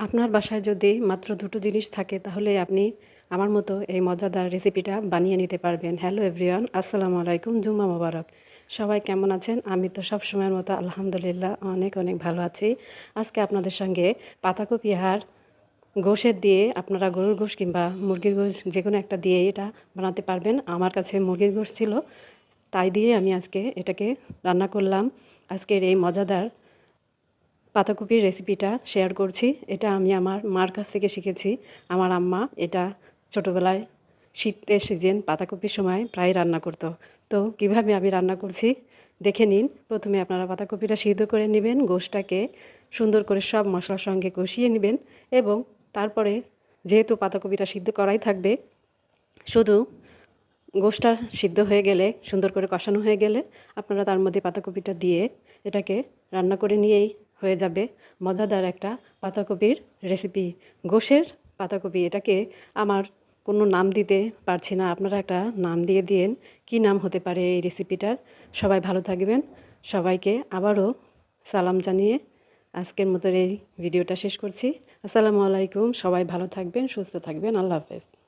আপনার বাসায় যদি মাত্র দুটো জিনিস থাকে তাহলে আপনি আমার মতো এই মজাদার রেসিপিটা বানিয়ে নিতে পারবেন। হ্যালো এভরিওয়ান, আসসালামু আলাইকুম, জুম্মা মোবারক। সবাই কেমন আছেন? আমি তো সব সময়ের মতো আলহামদুলিল্লাহ অনেক অনেক ভালো আছি। আজকে আপনাদের সঙ্গে পাতাকপি আর গোশের দিয়ে আপনারা গরুর গোশ কিংবা মুরগির গোশ যে কোনো একটা দিয়ে এটা বানাতে পারবেন। আমার কাছে মুরগির গোশ ছিল, তাই দিয়ে আমি আজকে এটাকে রান্না করলাম। আজকের এই মজাদার পাতাকপির রেসিপিটা শেয়ার করছি। এটা আমি আমার মার কাছ থেকে শিখেছি। আমার আম্মা এটা ছোটোবেলায় শীতের সিজন পাতাকপির সময় প্রায় রান্না করতো। তো কিভাবে আমি রান্না করছি দেখে নিন। প্রথমে আপনারা পাতাকপিটা সিদ্ধ করে নেবেন, গোশটাকে সুন্দর করে সব মশলার সঙ্গে কষিয়ে নেবেন এবং তারপরে যেহেতু পাতাকপিটা সিদ্ধ করাই থাকবে, শুধু গোশটা সিদ্ধ হয়ে গেলে, সুন্দর করে কষানো হয়ে গেলে আপনারা তার মধ্যে পাতাকপিটা দিয়ে এটাকে রান্না করে নিয়েই হয়ে যাবে মজাদার একটা পাতাকপির রেসিপি। গোশের পাতাকপি, এটাকে আমার কোনো নাম দিতে পারছি না, আপনারা একটা নাম দিয়ে দিয়েন। কি নাম হতে পারে এই রেসিপিটার? সবাই ভালো থাকবেন। সবাইকে আবারও সালাম জানিয়ে আজকের মতো এই ভিডিওটা শেষ করছি। আসসালামু আলাইকুম। সবাই ভালো থাকবেন, সুস্থ থাকবেন। আল্লাহ হাফেজ।